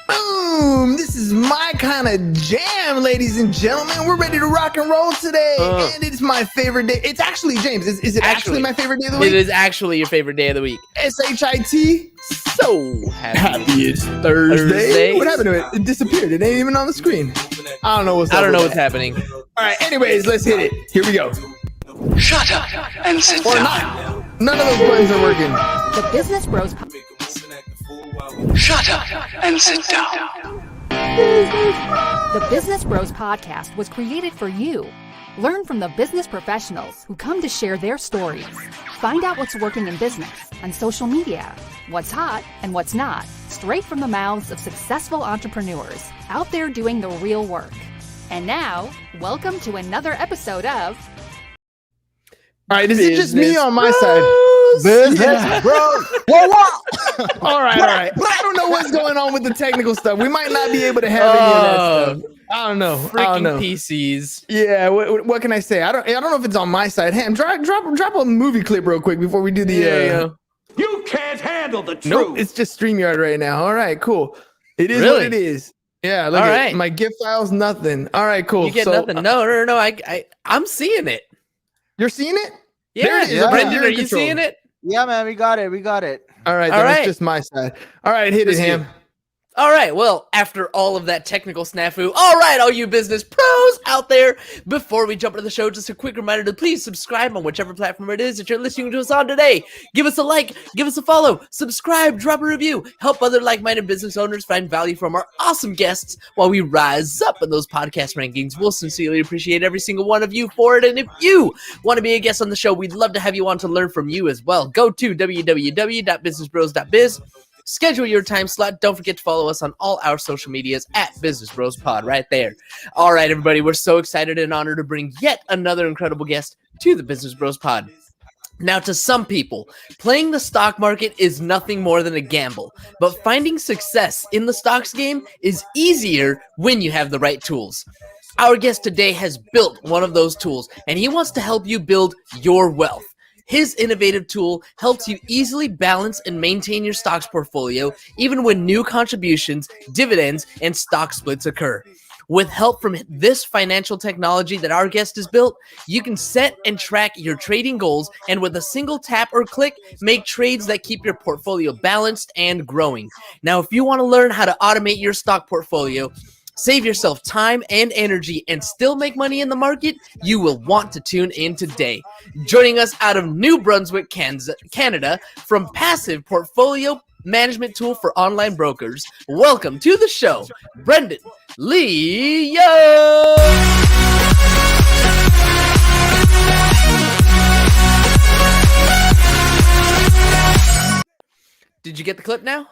Boom! This is my kind of jam, ladies and gentlemen. We're ready to rock and roll today, and it's my favorite day. It's actually, James, is it actually my favorite day of the week? It is actually your favorite day of the week. SHIT. So happy it's Thursday. What happened to it? It disappeared. It ain't even on the screen. I don't know what's happening. All right, anyways, let's hit it. Here we go. Shut up and sit down. Not. None of those buttons are working. The Business Bros. Shut up and sit down. The Business Bros podcast was created for you. Learn from the business professionals who come to share their stories. Find out what's working in business, on social media, what's hot and what's not, straight from the mouths of successful entrepreneurs out there doing the real work. And now, welcome to another episode of All right, this is just me on my side. Business, bro. Whoa. All right. I don't know what's going on with the technical stuff. We might not be able to have any of that stuff. I don't know. Freaking PCs. Yeah. What can I say? I don't know if it's on my side. Ham, drop a movie clip real quick before we do the. You can't handle the truth. Nope. It's just StreamYard right now. All right. Cool. It is what it is. Yeah. Look at my GIF files. Nothing. All right. Cool. You get nothing. No. I'm seeing it. You're seeing it? Yeah. Brendan, are you seeing it? Yeah, man, we got it. All right, it's just my side. All right, hit it, Ham. All right, well, after all of that technical snafu, all right, all you business pros out there, before we jump into the show, just a quick reminder to please subscribe on whichever platform it is that you're listening to us on today. Give us a like, give us a follow, subscribe, drop a review, help other like-minded business owners find value from our awesome guests while we rise up in those podcast rankings. We'll sincerely appreciate every single one of you for it, and if you want to be a guest on the show, we'd love to have you on to learn from you as well. Go to www.businessbros.biz. Schedule your time slot. Don't forget to follow us on all our social medias at Business Bros Pod right there. All right, everybody, we're so excited and honored to bring yet another incredible guest to the Business Bros Pod. Now, to some people, playing the stock market is nothing more than a gamble, but finding success in the stocks game is easier when you have the right tools. Our guest today has built one of those tools, and he wants to help you build your wealth. His innovative tool helps you easily balance and maintain your stocks portfolio, even when new contributions, dividends, and stock splits occur. With help from this financial technology that our guest has built, you can set and track your trading goals, and with a single tap or click, make trades that keep your portfolio balanced and growing. Now, if you want to learn how to automate your stock portfolio, save yourself time and energy, and still make money in the market, you will want to tune in today. Joining us out of New Brunswick, Canada, from Passiv Portfolio Management Tool for Online Brokers, welcome to the show, Brendan Lee Young! Did you get the clip now?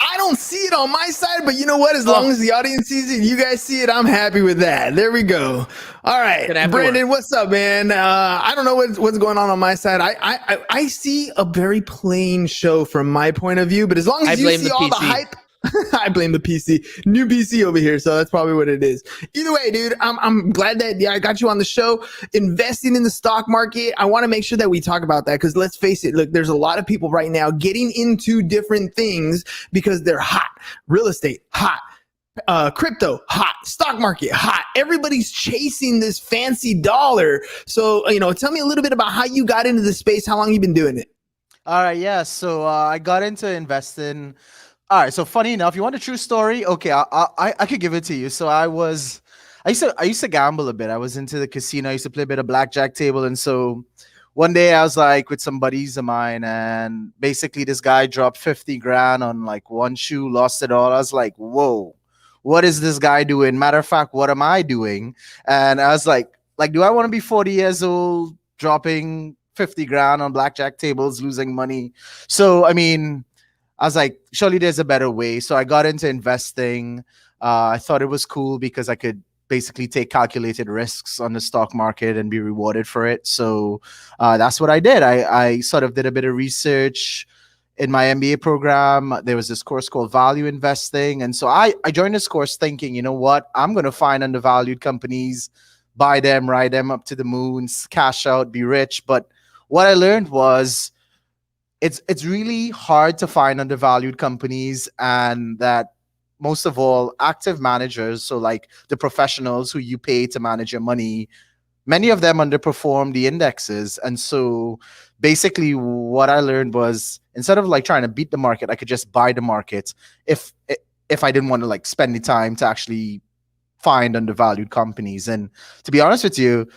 I don't see it on my side, but you know what? As long as the audience sees it, you guys see it, I'm happy with that. There we go. All right, Brandon, what's up, man? I don't know what's going on my side. I see a very plain show from my point of view, but as long as you see all the hype, I blame the PC. New PC over here, so that's probably what it is. Either way, dude, I'm glad that I got you on the show. Investing in the stock market, I want to make sure that we talk about that because let's face it, look, there's a lot of people right now getting into different things because they're hot. Real estate, hot. Crypto, hot. Stock market, hot. Everybody's chasing this fancy dollar. So, tell me a little bit about how you got into the space, how long you've been doing it. All right, yeah. So I got into investing. All right, so funny enough, you want a true story? Okay, I could give it to you. So I used to gamble a bit. I was into the casino. I used to play a bit of blackjack table, and so one day I was like with some buddies of mine, and basically this guy dropped 50 grand on like one shoe, lost it all. I was like, whoa, what is this guy doing? Matter of fact, what am I doing? And I was like, do I want to be 40 years old dropping 50 grand on blackjack tables, losing money? So I mean, I was like, surely there's a better way. So I got into investing. I thought it was cool because I could basically take calculated risks on the stock market and be rewarded for it. So that's what I did. I sort of did a bit of research in my MBA program. There was this course called Value Investing. And so I joined this course thinking, you know what? I'm going to find undervalued companies, buy them, ride them up to the moon, cash out, be rich. But what I learned was it's really hard to find undervalued companies, and that most of all, active managers, so like the professionals who you pay to manage your money, many of them underperform the indexes. And so basically what I learned was, instead of like trying to beat the market, I could just buy the market if I didn't want to like spend the time to actually find undervalued companies. And to be honest with you,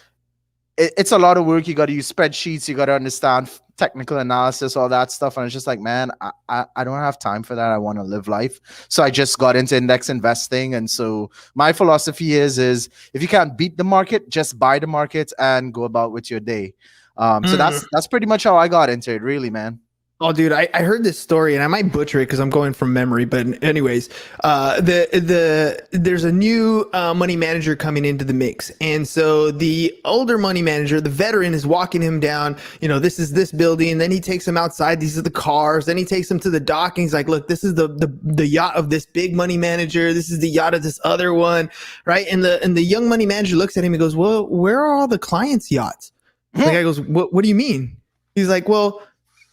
it's a lot of work. You got to use spreadsheets. You got to understand technical analysis, all that stuff. And it's just like, man, I don't have time for that. I want to live life. So I just got into index investing. And so my philosophy is if you can't beat the market, just buy the market and go about with your day. So that's pretty much how I got into it, really, man. Oh, dude, I heard this story, and I might butcher it because I'm going from memory. But anyways, there's a new money manager coming into the mix, and so the older money manager, the veteran, is walking him down. This is this building. Then he takes him outside. These are the cars. Then he takes him to the dock, and he's like, "Look, this is the yacht of this big money manager. This is the yacht of this other one, right?" And the young money manager looks at him and goes, "Well, where are all the clients' yachts?" The guy goes, "What do you mean?" He's like, "Well,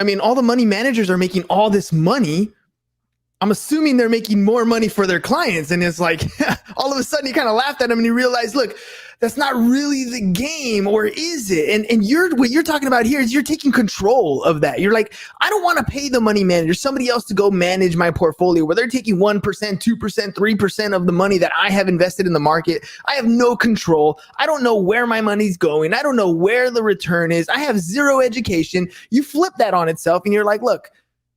I mean, all the money managers are making all this money. I'm assuming they're making more money for their clients." And it's like, all of a sudden he kind of laughed at him and he realized, look, that's not really the game, or is it? And what you're talking about here is you're taking control of that. You're like, I don't want to pay the money manager, somebody else, to go manage my portfolio where they're taking 1%, 2%, 3% of the money that I have invested in the market. I have no control. I don't know where my money's going. I don't know where the return is. I have zero education. You flip that on itself and you're like, look,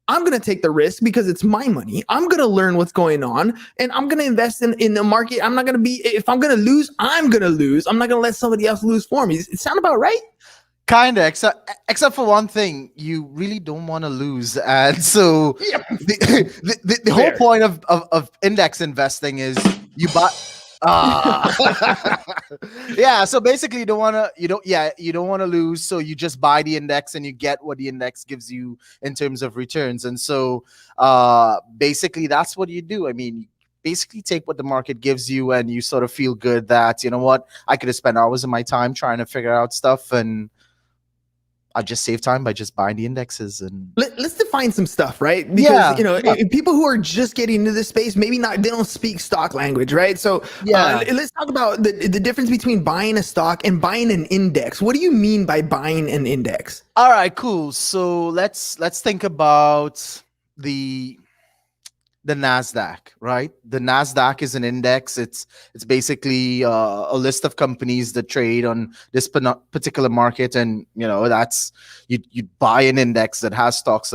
I'm going to take the risk because it's my money. I'm going to learn what's going on, and I'm going to invest in the market. I'm not going to if I'm going to lose, I'm going to lose. I'm not going to let somebody else lose for me. Does it sound about right? Kind of, except for one thing, you really don't want to lose. And so the whole point of index investing is you buy. Yeah, so basically you don't want to lose, so you just buy the index and you get what the index gives you in terms of returns. And so basically that's what you do. I mean, basically take what the market gives you and you sort of feel good that, you know what, I could have spent hours of my time trying to figure out stuff, and I just save time by just buying the indexes. And let's define some stuff, right? Because people who are just getting into this space, maybe they don't speak stock language, right? So let's talk about the difference between buying a stock and buying an index. What do you mean by buying an index? All right, cool. So let's think about the NASDAQ, right? The NASDAQ is an index. It's basically a list of companies that trade on this particular market, and that's you buy an index that has stocks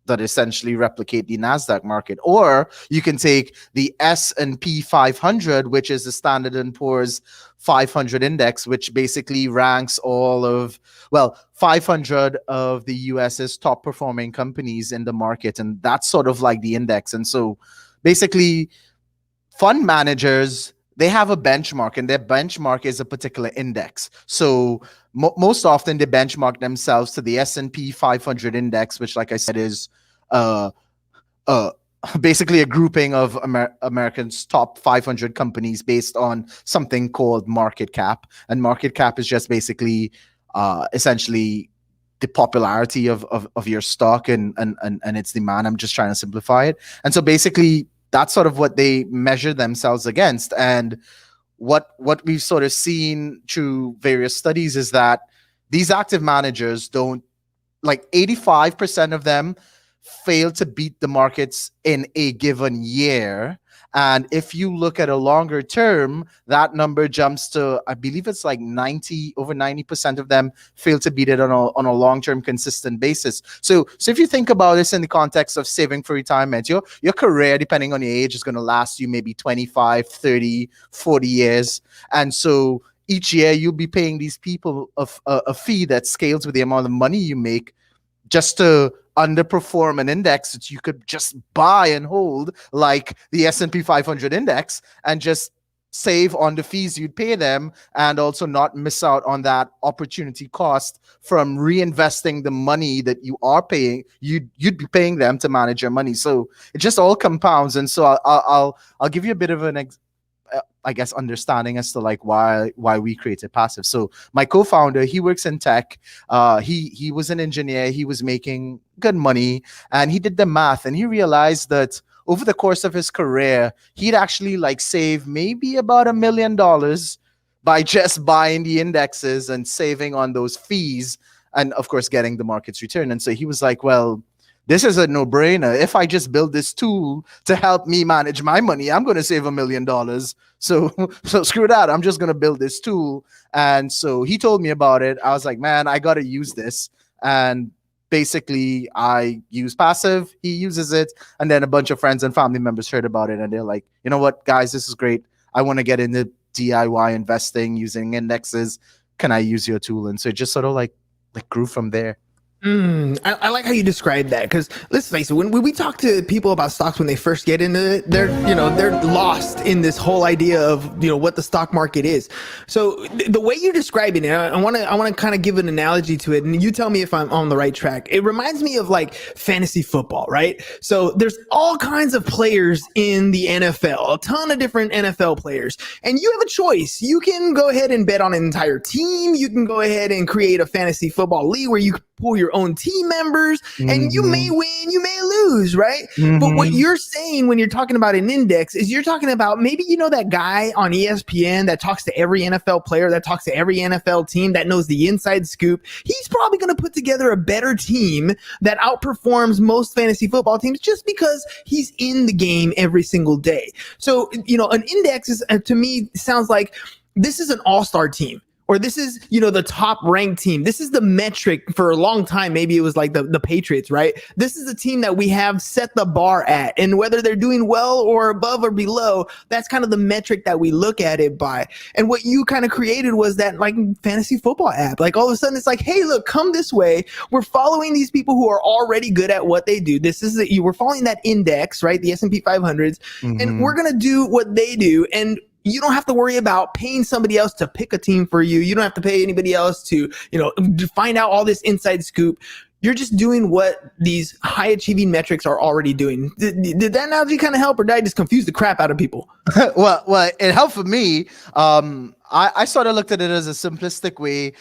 that essentially replicate the NASDAQ market. Or you can take the S&P 500, which is the Standard & Poor's 500 index, which basically ranks 500 of the US's top performing companies in the market. And that's sort of like the index. And so basically fund managers, they have a benchmark, and their benchmark is a particular index. So most often they benchmark themselves to the S&P 500 index, which, like I said, is basically a grouping of Americans' top 500 companies based on something called market cap. And market cap is just basically essentially the popularity of your stock and its demand. I'm just trying to simplify it. And so basically that's sort of what they measure themselves against. And what we've sort of seen through various studies is that these active managers don't, like 85% of them fail to beat the markets in a given year. And if you look at a longer term, that number jumps to, I believe it's like over 90% of them fail to beat it on a long-term consistent basis. So if you think about this in the context of saving for retirement, your career, depending on your age, is going to last you maybe 25, 30, 40 years. And so each year you'll be paying these people a fee that scales with the amount of money you make, just to underperform an index that you could just buy and hold, like the S&P 500 index, and just save on the fees you'd pay them, and also not miss out on that opportunity cost from reinvesting the money that you are paying. You'd be paying them to manage your money. So it just all compounds. And so I'll give you a bit of an understanding as to like why we created Passiv. So my co-founder, he works in tech. He was an engineer. He was making good money, and he did the math, and he realized that over the course of his career, he'd actually like save maybe about $1 million by just buying the indexes and saving on those fees, and of course getting the market's return. And so he was like, well, this is a no-brainer. If I just build this tool to help me manage my money, I'm going to save $1 million. So screw that. I'm just going to build this tool. And so he told me about it. I was like, man, I got to use this. And basically, I use Passive. He uses it. And then a bunch of friends and family members heard about it. And they're like, you know what, guys, this is great. I want to get into DIY investing using indexes. Can I use your tool? And so it just sort of like grew from there. I like how you describe that, because let's face it, when we talk to people about stocks when they first get into it, they're lost in this whole idea of what the stock market is. So the way you're describing it, I want to kind of give an analogy to it, and you tell me if I'm on the right track. It reminds me of like fantasy football, right? So there's all kinds of players in the NFL, a ton of different NFL players, and you have a choice. You can go ahead and bet on an entire team. You can go ahead and create a fantasy football league where you can pull your own team members, and you may win, you may lose, right? But what you're saying when you're talking about an index is you're talking about maybe that guy on ESPN that talks to every NFL player, that talks to every NFL team, that knows the inside scoop. He's probably going to put together a better team that outperforms most fantasy football teams just because he's in the game every single day. So, an index is, to me, sounds like this is an all-star team. Or this is, the top ranked team. This is the metric for a long time. Maybe it was like the Patriots, right? This is the team that we have set the bar at. And whether they're doing well or above or below, that's kind of the metric that we look at it by. And what you kind of created was that like fantasy football app. Like all of a sudden it's like, hey, look, come this way. We're following these people who are already good at what they do. We're following that index, right? The S&P 500s. And we're going to do what they do. And you don't have to worry about paying somebody else to pick a team for you. You don't have to pay anybody else to, to find out all this inside scoop. You're just doing what these high achieving metrics are already doing. Did that analogy kind of help, or did I just confuse the crap out of people? well, it helped for me. I sort of looked at it as a simplistic way.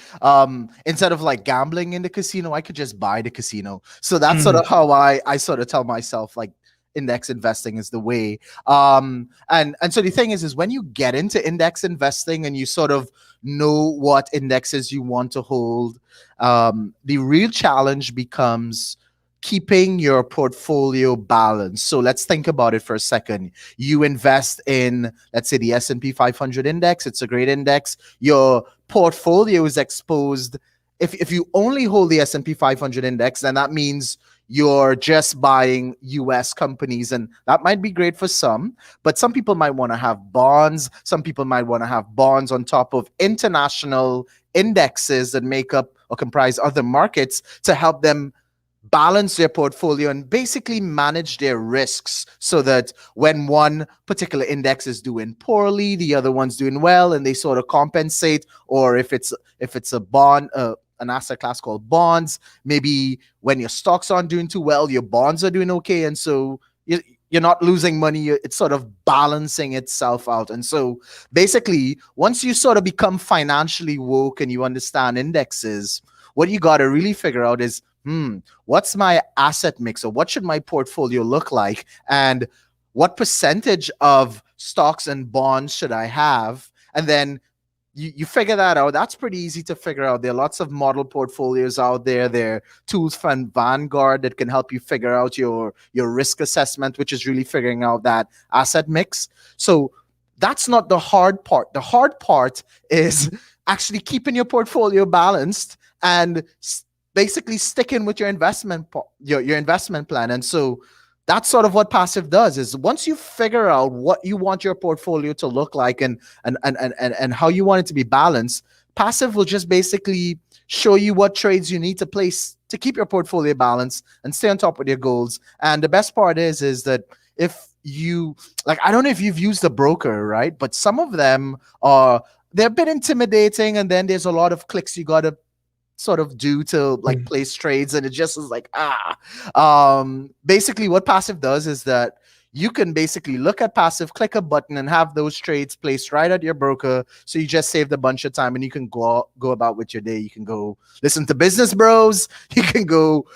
Instead of like gambling in the casino, I could just buy the casino. So that's sort of how I sort of tell myself, like, index investing is the way. And so the thing is when you get into index investing and you sort of know what indexes you want to hold, the real challenge becomes keeping your portfolio balanced. So let's think about it for a second. You invest in, let's say, the S&P 500 index. It's a great index. Your portfolio is exposed. If you only hold the S&P 500 index, then that means you're just buying US companies, and that might be great for some, but some people might want to have bonds. Some people might want to have bonds on top of international indexes that make up or comprise other markets to help them balance their portfolio and basically manage their risks, so that when one particular index is doing poorly, the other one's doing well, and they sort of compensate. Or if it's a bond, an asset class called bonds, maybe when your stocks aren't doing too well, your bonds are doing okay, and so you're not losing money. It's sort of balancing itself out. And so basically, once you sort of become financially woke and you understand indexes, what you got to really figure out is, what's my asset mix, or what should my portfolio look like, and what percentage of stocks and bonds should I have? And then you figure that out. That's pretty easy to figure out. There are lots of model portfolios out there. There are tools from Vanguard that can help you figure out your risk assessment, which is really figuring out that asset mix. So that's not the hard part. The hard part is actually keeping your portfolio balanced and basically sticking with your investment plan. And so that's sort of what Passive does, is once you figure out what you want your portfolio to look like and how you want it to be balanced, Passive will just basically show you what trades you need to place to keep your portfolio balanced and stay on top of your goals. And the best part is that if you, like, I don't know if you've used a broker, right? But some of them they're a bit intimidating, and then there's a lot of clicks you got to sort of do to like place trades, and it just is like basically what Passive does is that you can basically look at Passiv, click a button, and have those trades placed right at your broker. So you just saved a bunch of time, and you can go about with your day. You can go listen to Business Bros. You can go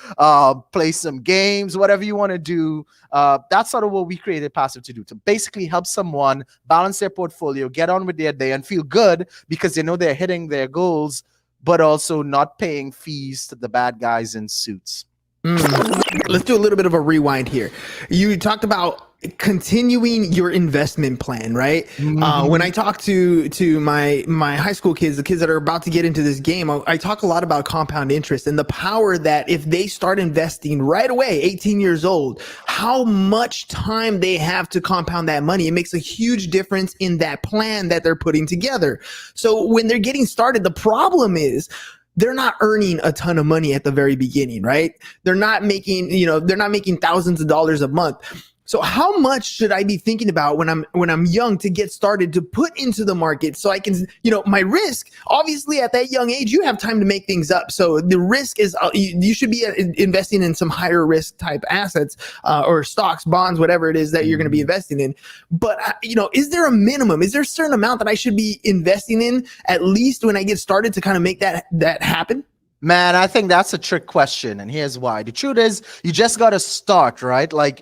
play some games, whatever you want to do. That's sort of what we created Passiv to do, to basically help someone balance their portfolio, get on with their day, and feel good because they know they're hitting their goals, but also not paying fees to the bad guys in suits. Let's do a little bit of a rewind here. You talked about continuing your investment plan, right? When I talk to my high school kids, the kids that are about to get into this game, I talk a lot about compound interest and the power that if they start investing right away, 18 years old, how much time they have to compound that money. It makes a huge difference in that plan that they're putting together. So when they're getting started, the problem is they're not earning a ton of money at the very beginning, right? They're not making thousands of dollars a month. So how much should I be thinking about when I'm young to get started to put into the market so I can, my risk, obviously at that young age, you have time to make things up. So the risk is you should be investing in some higher risk type assets or stocks, bonds, whatever it is that you're going to be investing in. But, is there a minimum? Is there a certain amount that I should be investing in at least when I get started to kind of make that happen? Man, I think that's a trick question, and here's why. The truth is, you just gotta start, right? You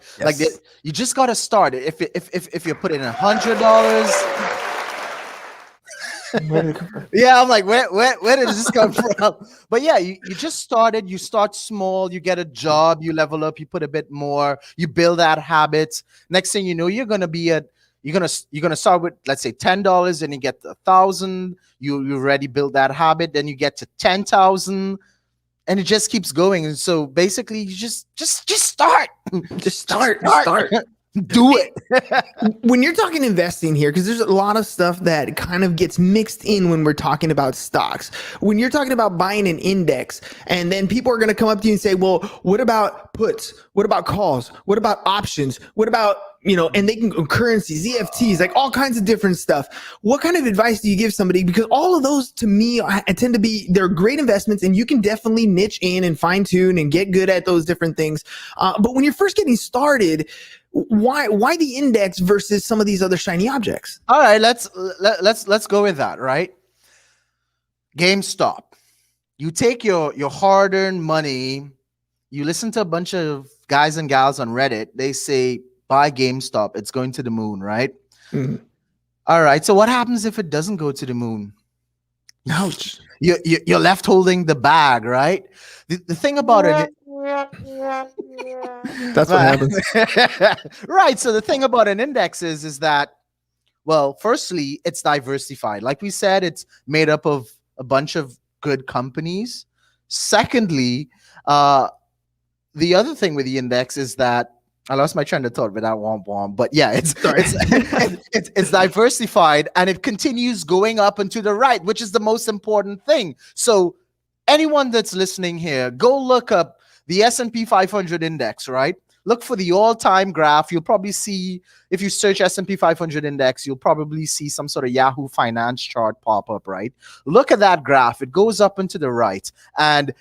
just gotta start. If you put in $100, yeah, I'm like, where did this come from? But yeah, you just started. You start small. You get a job. You level up. You put a bit more. You build that habit. Next thing you know, you're gonna start with, let's say, $10, and you get 1,000. You already build that habit, then you get to 10,000, and it just keeps going. And so basically, you just start. Just start. Do it. When you're talking investing here, because there's a lot of stuff that kind of gets mixed in when we're talking about stocks. When you're talking about buying an index, and then people are going to come up to you and say, well, what about puts? What about calls? What about options? What about, and they can go currencies, EFTs, like all kinds of different stuff. What kind of advice do you give somebody? Because all of those to me, they're great investments, and you can definitely niche in and fine tune and get good at those different things. But when you're first getting started, why the index versus some of these other shiny objects? All right, let's go with that, right? GameStop. You take your hard-earned money, you listen to a bunch of guys and gals on Reddit, they say, buy GameStop, it's going to the moon, right? Mm-hmm. All right, so what happens if it doesn't go to the moon? Ouch. You're left holding the bag, right? The thing about it... That's what happens. Right, so the thing about an index is that, well, firstly, it's diversified. Like we said, it's made up of a bunch of good companies. Secondly, the other thing with the index is that I lost my train of thought with that womp, but yeah, it's diversified, and it continues going up and to the right, which is the most important thing. So anyone that's listening here, go look up the S&P 500 index, right? Look for the all-time graph. You'll probably see, if you search S&P 500 index, you'll probably see some sort of Yahoo Finance chart pop up, right? Look at that graph. It goes up and to the right, and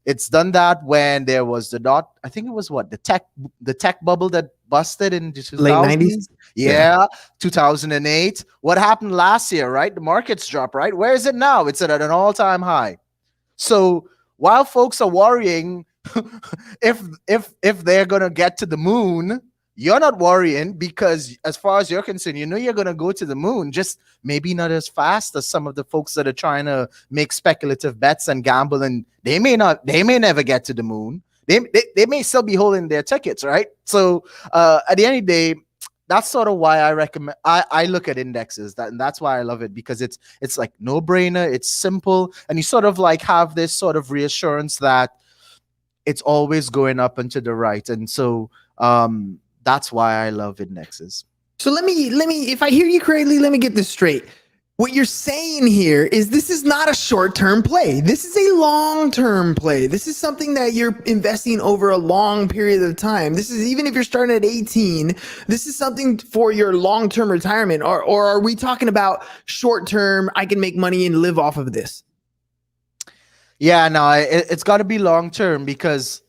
it's done that when there was I think it was the tech bubble that busted in the 2000s. Late 90s? Yeah, 2008. What happened last year, right? The markets dropped, right? Where is it now? It's at an all-time high. So while folks are worrying if they're going to get to the moon, you're not worrying, because as far as you're concerned, you're going to go to the moon, just maybe not as fast as some of the folks that are trying to make speculative bets and gamble, and they may never get to the moon. They may still be holding their tickets, right? So at the end of the day, that's sort of why I recommend, I look at indexes, and that's why I love it, because it's like no brainer, it's simple, and you sort of like have this sort of reassurance that it's always going up and to the right. And so that's why I love indexes. So let me, if I hear you correctly, let me get this straight. What you're saying here is this is not a short-term play. This is a long-term play. This is something that you're investing over a long period of time. This is, even if you're starting at 18, this is something for your long-term retirement. Or are we talking about short-term, I can make money and live off of this? Yeah, no, it's got to be long-term, because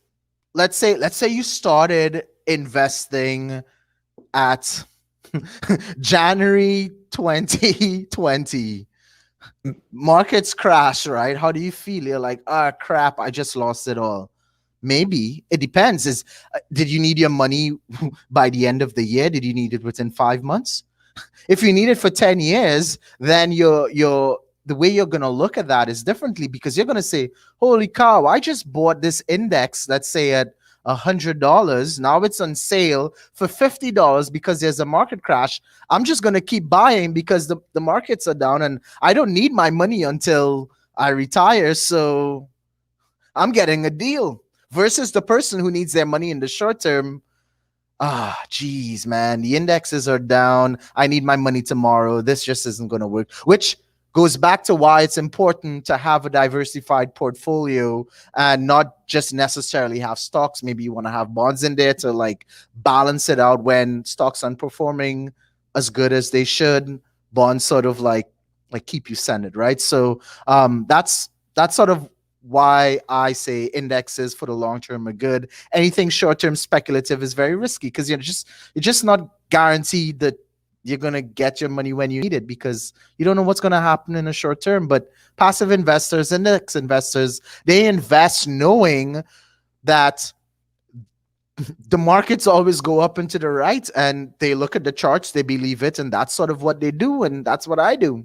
let's say you started investing at January 2020, markets crash, right? How do you feel? You're like, crap, I just lost it all. Maybe it depends. Did you need your money by the end of the year? Did you need it within 5 months? If you need it for 10 years, then the way you're going to look at that is differently, because you're going to say, holy cow, I just bought this index, let's say at $100. Now it's on sale for $50 because there's a market crash. I'm just going to keep buying because the markets are down and I don't need my money until I retire. So I'm getting a deal, versus the person who needs their money in the short term. Geez, man, the indexes are down. I need my money tomorrow. This just isn't going to work, which goes back to why it's important to have a diversified portfolio and not just necessarily have stocks. Maybe you want to have bonds in there to like balance it out when stocks aren't performing as good as they should. Bonds sort of like keep you centered, right? So that's sort of why I say indexes for the long term are good. Anything short term speculative is very risky, because you're just not guaranteed that you're going to get your money when you need it, because you don't know what's going to happen in the short term. But passive investors, index investors, they invest knowing that the markets always go up and to the right, and they look at the charts, they believe it, and that's sort of what they do, and that's what I do.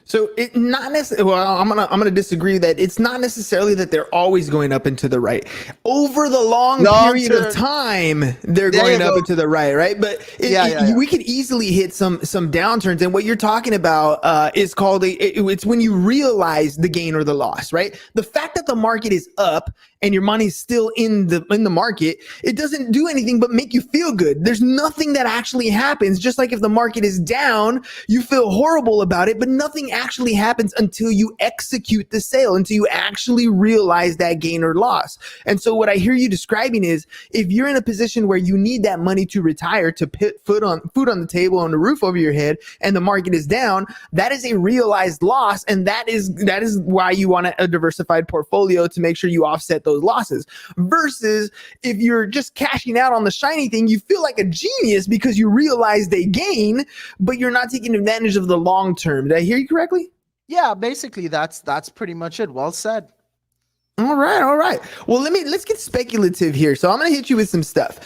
So it not necessarily. Well, I'm gonna disagree that it's not necessarily that they're always going up and to the right. Over the long period of time, they're going up and to the right, right? But we could easily hit some downturns. And what you're talking about is called it's when you realize the gain or the loss, right? The fact that the market is up and your money's still in the market, it doesn't do anything but make you feel good. There's nothing that actually happens. Just like if the market is down, you feel horrible about it, but nothing actually happens until you execute the sale, until you actually realize that gain or loss. And so what I hear you describing is, if you're in a position where you need that money to retire, to put food on the table and the roof over your head, and the market is down, that is a realized loss. And that is why you want a diversified portfolio, to make sure you offset those losses. Versus if you're just cashing out on the shiny thing, you feel like a genius because you realize they gain, but you're not taking advantage of the long term. Did I hear you correctly? Yeah, basically that's pretty much it. Well said. All right. Well, let's get speculative here. So I'm gonna hit you with some stuff.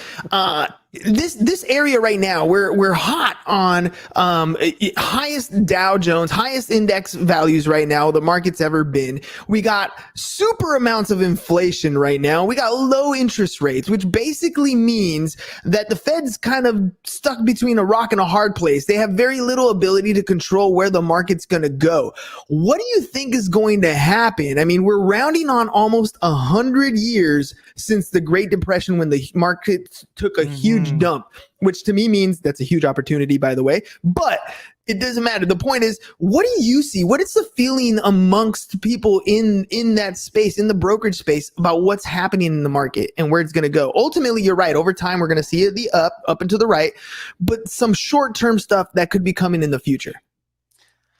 This area right now, we're hot on highest Dow Jones, highest index values right now the market's ever been. We got super amounts of inflation right now. We got low interest rates, which basically means that the Fed's kind of stuck between a rock and a hard place. They have very little ability to control where the market's going to go. What do you think is going to happen? I mean, we're rounding on almost 100 years since the Great Depression, when the market took a huge dump, which to me means that's a huge opportunity, by the way, but it doesn't matter. The point is, what do you see? What is the feeling amongst people in that space, in the brokerage space, about what's happening in the market and where it's going to go? Ultimately, you're right. Over time, we're going to see it the up and to the right, but some short-term stuff that could be coming in the future.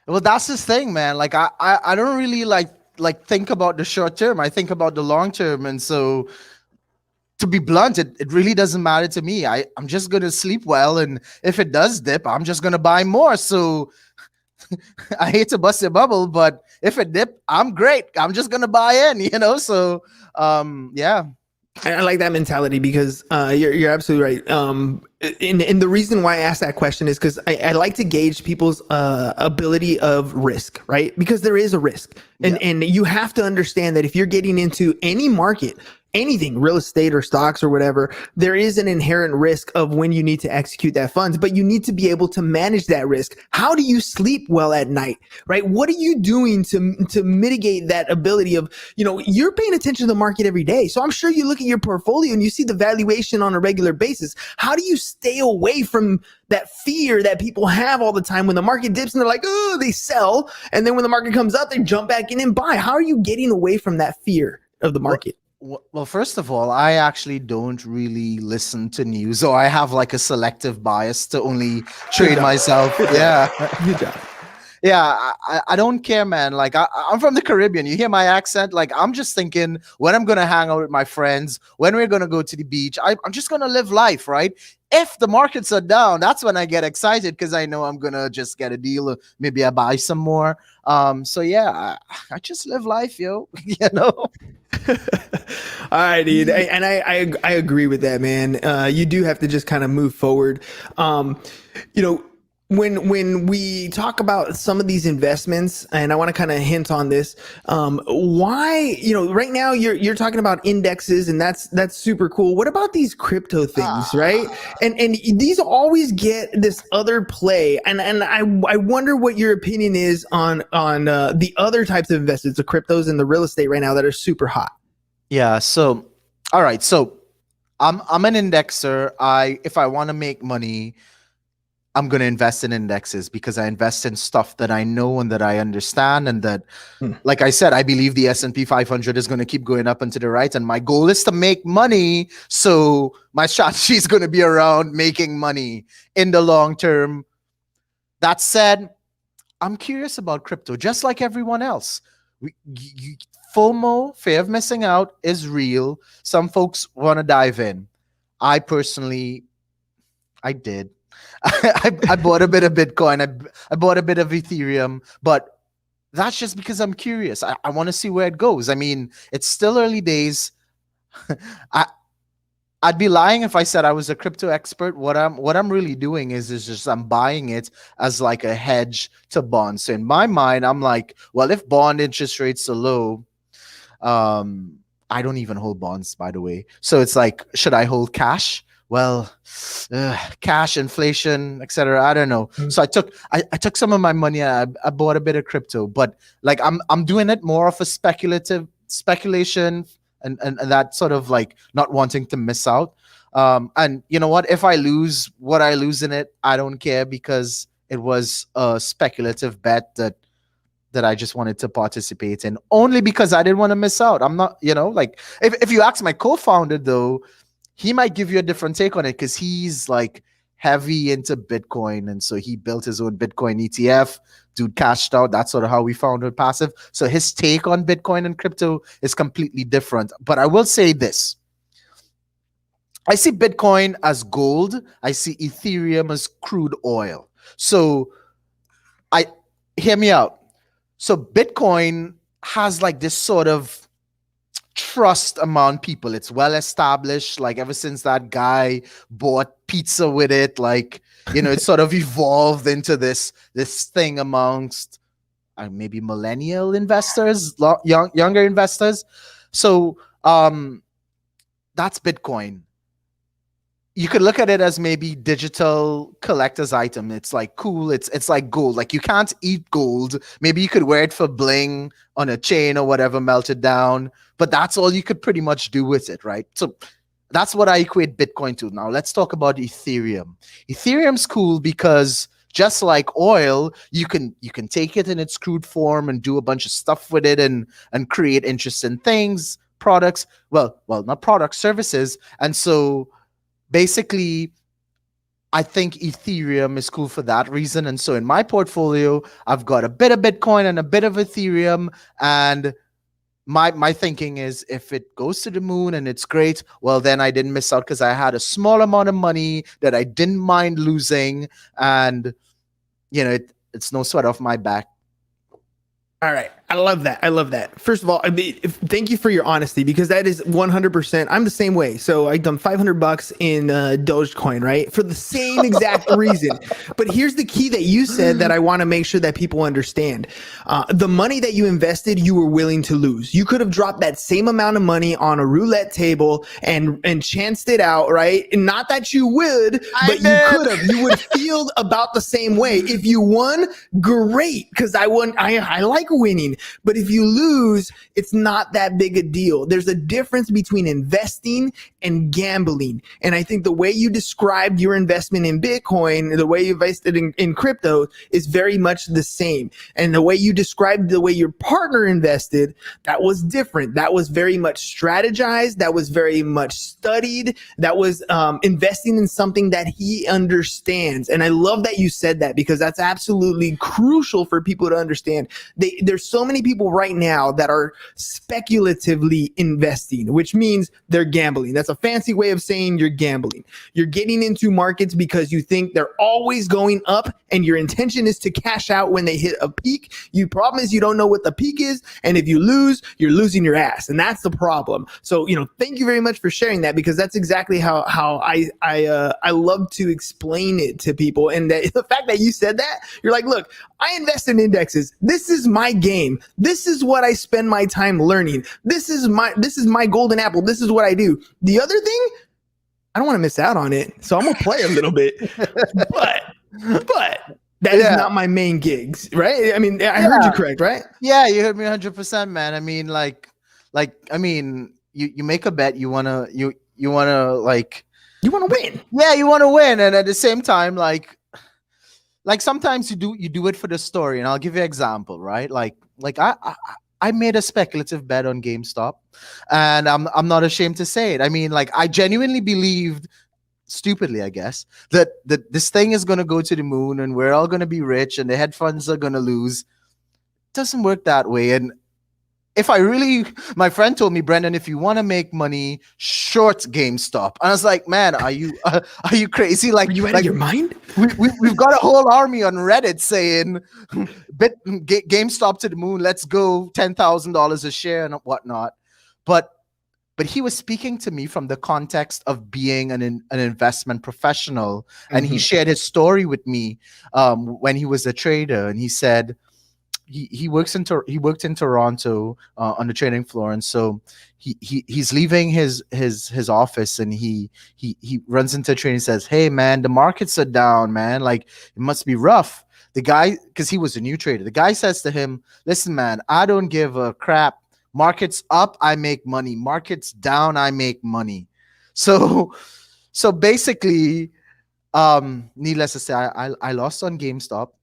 Well, that's the thing, man. Like I don't really like think about the short term. I think about the long term. And so, to be blunt, it really doesn't matter to me. I'm just going to sleep well. And if it does dip, I'm just going to buy more. So I hate to bust your bubble, but if it dip, I'm great. I'm just going to buy in, So, yeah. I like that mentality, because you're absolutely right. And the reason why I asked that question is because I like to gauge people's ability of risk, right? Because there is a risk. And you have to understand that if you're getting into any market, anything, real estate or stocks or whatever, there is an inherent risk of when you need to execute that funds, but you need to be able to manage that risk. How do you sleep well at night, right? What are you doing to mitigate that ability of, you're paying attention to the market every day. So I'm sure you look at your portfolio and you see the valuation on a regular basis. How do you stay away from that fear that people have all the time when the market dips and they're like, oh, they sell. And then when the market comes up, they jump back in and buy. How are you getting away from that fear of the market? Well, first of all, I actually don't really listen to news, so I have like a selective bias to only trade myself. Yeah. Good job. Yeah, I don't care, man. Like I'm from the Caribbean. You hear my accent? Like I'm just thinking when I'm gonna hang out with my friends, when we're gonna go to the beach. I'm just gonna live life, right? If the markets are down, that's when I get excited because I know I'm gonna just get a deal. Or maybe I buy some more. So yeah, I just live life, yo. You know. All right, dude. I agree with that, man. You do have to just kind of move forward. You know, when we talk about some of these investments, and I want to kind of hint on this, why, you know, right now you're talking about indexes, and that's super cool. What about these crypto things, right? And these always get this other play, and I wonder what your opinion is on the other types of investments, the cryptos and the real estate right now that are super hot. Yeah. So, all right. So, I'm an indexer. If I want to make money, I'm going to invest in indexes because I invest in stuff that I know and that I understand, and that, like I said, I believe the S&P 500 is going to keep going up and to the right, and my goal is to make money. So my strategy is going to be around making money in the long term. That said, I'm curious about crypto, just like everyone else. FOMO, fear of missing out, is real. Some folks want to dive in. I personally, I did. I bought a bit of Bitcoin. I bought a bit of Ethereum, but that's just because I'm curious. I want to see where it goes. I mean, it's still early days. I'd be lying if I said I was a crypto expert. What I'm really doing is just I'm buying it as like a hedge to bonds. So in my mind, I'm like, well, if bond interest rates are low, I don't even hold bonds, by the way. So it's like, should I hold cash? Well, cash, inflation, etc. I don't know. So I took some of my money. I bought a bit of crypto, but like I'm doing it more of a speculation and that sort of like not wanting to miss out. And you know what? If I lose what I lose in it, I don't care because it was a speculative bet that I just wanted to participate in only because I didn't want to miss out. I'm not, you know, like if you ask my co-founder though, he might give you a different take on it because he's like heavy into Bitcoin. And so he built his own Bitcoin ETF, dude cashed out. That's sort of how we founded Passive. So his take on Bitcoin and crypto is completely different. But I will say this. I see Bitcoin as gold. I see Ethereum as crude oil. So hear me out. So Bitcoin has like this sort of trust among people. It's well established. Like ever since that guy bought pizza with it, like, you know, it sort of evolved into this thing amongst maybe millennial investors, younger investors. So that's Bitcoin. You could look at it as maybe digital collector's item. It's like cool. It's like gold. Like you can't eat gold. Maybe you could wear it for bling on a chain or whatever, melt it down. But that's all you could pretty much do with it, right? So that's what I equate Bitcoin to. Now let's talk about Ethereum. Ethereum's cool because just like oil, you can take it in its crude form and do a bunch of stuff with it and create interesting things, products. Well, not products, services. And so basically, I think Ethereum is cool for that reason. And so in my portfolio, I've got a bit of Bitcoin and a bit of Ethereum. And my thinking is if it goes to the moon and it's great, well, then I didn't miss out because I had a small amount of money that I didn't mind losing. And, you know, it's no sweat off my back. All right. I love that. I love that. First of all, I mean, thank you for your honesty because that is 100%. I'm the same way. So I done $500 in Dogecoin, right? For the same exact reason. But here's the key that you said that I want to make sure that people understand. The money that you invested, you were willing to lose. You could have dropped that same amount of money on a roulette table and chanced it out, right? And not that you would, but you could have. You would feel about the same way. If you won, great, because I won. I like winning. But if you lose, it's not that big a deal. There's a difference between investing and gambling. And I think the way you described your investment in Bitcoin, the way you invested in crypto is very much the same. And the way you described the way your partner invested, that was different. That was very much strategized. That was very much studied. That was investing in something that he understands. And I love that you said that, because that's absolutely crucial for people to understand. There's so many people right now that are speculatively investing, which means they're gambling. That's a fancy way of saying you're gambling. You're getting into markets because you think they're always going up and your intention is to cash out when they hit a peak. Your problem is you don't know what the peak is, and if you lose, you're losing your ass, and that's the problem. So, thank you very much for sharing that, because that's exactly how I love to explain it to people. And that the fact that you said that, you're like, look, I invest in indexes. This is my game. This is what I spend my time learning. This is my golden apple. This is what I do. The other thing, I don't want to miss out on it, so I'm gonna play a little bit, but that is not my main gigs, right? I mean, I heard you correct, right? Yeah, you heard me 100%, man. I mean, you make a bet, you wanna win. Yeah, you want to win, and at the same time, like sometimes you do it for the story. And I'll give you an example, right? Like I made a speculative bet on GameStop, and I'm not ashamed to say it. I mean, like, I genuinely believed, stupidly, I guess, that this thing is going to go to the moon and we're all going to be rich and the hedge funds are going to lose. It doesn't work that way. And my friend told me, Brendan, if you want to make money, short GameStop. And I was like, man, are you crazy? Like, are you out of your mind? We've got a whole army on Reddit saying, GameStop to the moon, let's go, $10,000 a share and whatnot. But he was speaking to me from the context of being an investment professional. And he shared his story with me when he was a trader. And he said, he worked in Toronto on the trading floor, and so he's leaving his office, and he runs into a trader and says, "Hey man, the markets are down, man. Like, it must be rough." The guy, because he was a new trader, the guy says to him, "Listen, man, I don't give a crap. Markets up, I make money. Markets down, I make money." So basically, needless to say, I lost on GameStop.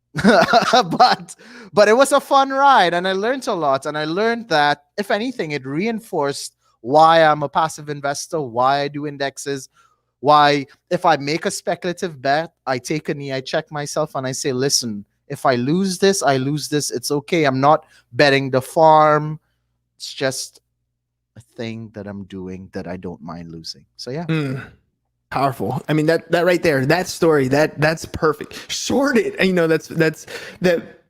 but it was a fun ride, and I learned a lot. And I learned that, if anything, it reinforced why I'm a passive investor, why I do indexes, why if I make a speculative bet, I take a knee, I check myself, and I say, listen, if I lose this, I lose this. It's okay. I'm not betting the farm. It's just a thing that I'm doing that I don't mind losing. So yeah. Powerful. I mean, that right there, that story, that's perfect. Short it.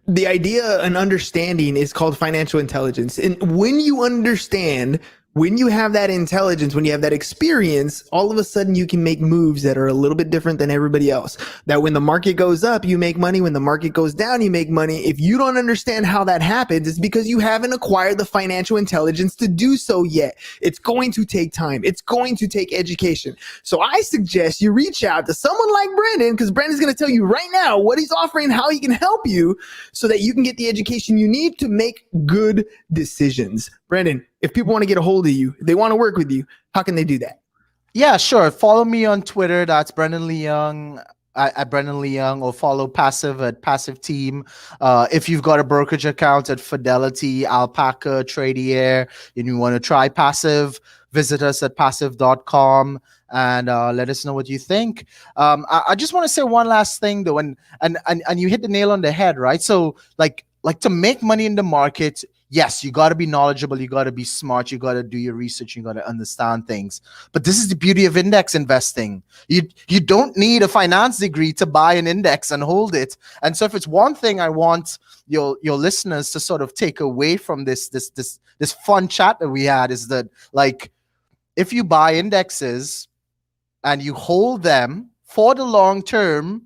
The idea and understanding is called financial intelligence. And when you understand, when you have that intelligence, when you have that experience, all of a sudden you can make moves that are a little bit different than everybody else. That when the market goes up, you make money. When the market goes down, you make money. If you don't understand how that happens, it's because you haven't acquired the financial intelligence to do so yet. It's going to take time. It's going to take education. So I suggest you reach out to someone like Brendan, because Brendan's going to tell you right now what he's offering, how he can help you so that you can get the education you need to make good decisions. Brendan, if people want to get a hold of you, they want to work with you, how can they do that? Yeah, sure. Follow me on Twitter. That's Brendan Lee Young at Brendan Lee Young, or follow Passive at Passive Team. If you've got a brokerage account at Fidelity, Alpaca, Tradier, and you want to try Passive, visit us at passive.com and let us know what you think. I just want to say one last thing though, and you hit the nail on the head, right? So like to make money in the market, yes, you got to be knowledgeable, you got to be smart, you got to do your research, you got to understand things. But this is the beauty of index investing. You don't need a finance degree to buy an index and hold it. And so if it's one thing I want your listeners to sort of take away from this fun chat that we had, is that, like, if you buy indexes and you hold them for the long term,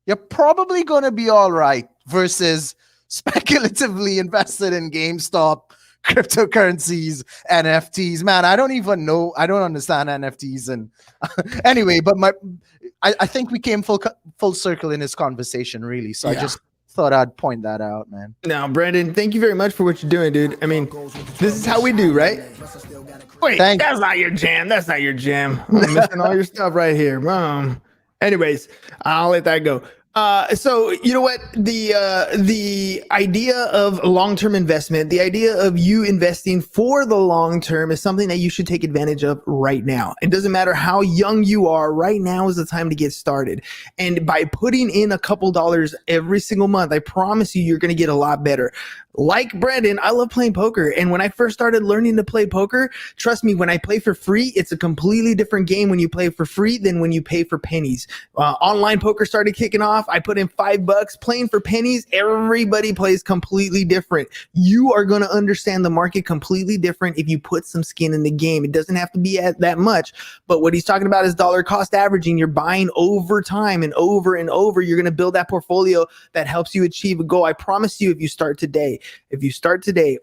you're probably going to be all right, versus speculatively invested in GameStop, cryptocurrencies, NFTs. Man, I don't even know. I don't understand NFTs. And anyway, but I think we came full circle in this conversation, really. So yeah. thought I'd point that out, man. Now, Brandon, thank you very much for what you're doing, dude. I mean, this is how we do, right? Wait, that's not your jam. That's not your jam. I'm missing all your stuff right here. Anyways, I'll let that go. So you know what, the idea of long-term investment, the idea of you investing for the long term is something that you should take advantage of right now. It doesn't matter how young you are. Right now is the time to get started. And by putting in a couple dollars every single month, I promise you, you're going to get a lot better. Like Brandon, I love playing poker. And when I first started learning to play poker, trust me, when I play for free, it's a completely different game when you play for free than when you pay for pennies. Online poker started kicking off. I put in $5 playing for pennies. Everybody plays completely different. You are going to understand the market completely different if you put some skin in the game. It doesn't have to be at that much, but what he's talking about is dollar cost averaging. You're buying over time and over and over. You're going to build that portfolio that helps you achieve a goal. I promise you, if you start today,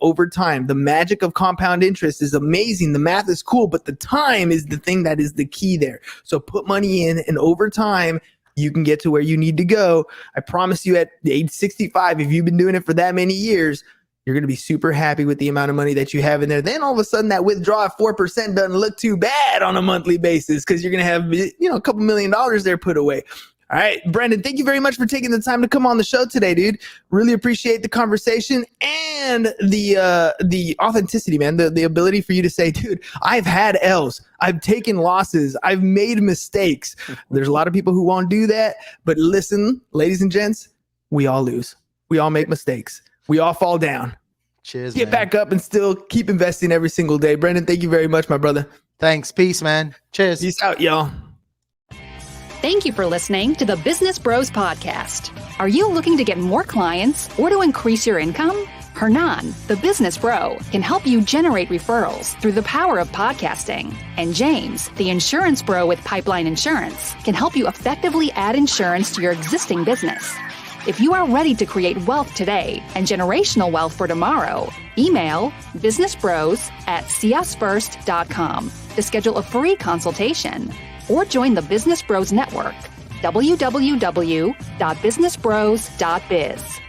over time, the magic of compound interest is amazing. The math is cool, but the time is the thing that is the key there. So put money in, and over time, you can get to where you need to go. I promise you, at age 65, if you've been doing it for that many years, you're going to be super happy with the amount of money that you have in there. Then all of a sudden, that withdrawal at 4% doesn't look too bad on a monthly basis, because you're going to have, a couple $1 million there put away. All right, Brandon, thank you very much for taking the time to come on the show today, dude. Really appreciate the conversation and the authenticity, man. The ability for you to say, dude, I've had L's. I've taken losses. I've made mistakes. There's a lot of people who won't do that. But listen, ladies and gents, we all lose. We all make mistakes. We all fall down. Cheers, Get back up and still keep investing every single day. Brandon, thank you very much, my brother. Thanks. Peace, man. Cheers. Peace out, y'all. Thank you for listening to the Business Bros Podcast. Are you looking to get more clients or to increase your income? Hernan, the Business Bro, can help you generate referrals through the power of podcasting. And James, the Insurance Bro with Pipeline Insurance, can help you effectively add insurance to your existing business. If you are ready to create wealth today and generational wealth for tomorrow, email businessbros@csfirst.com to schedule a free consultation. Or join the Business Bros Network, www.businessbros.biz.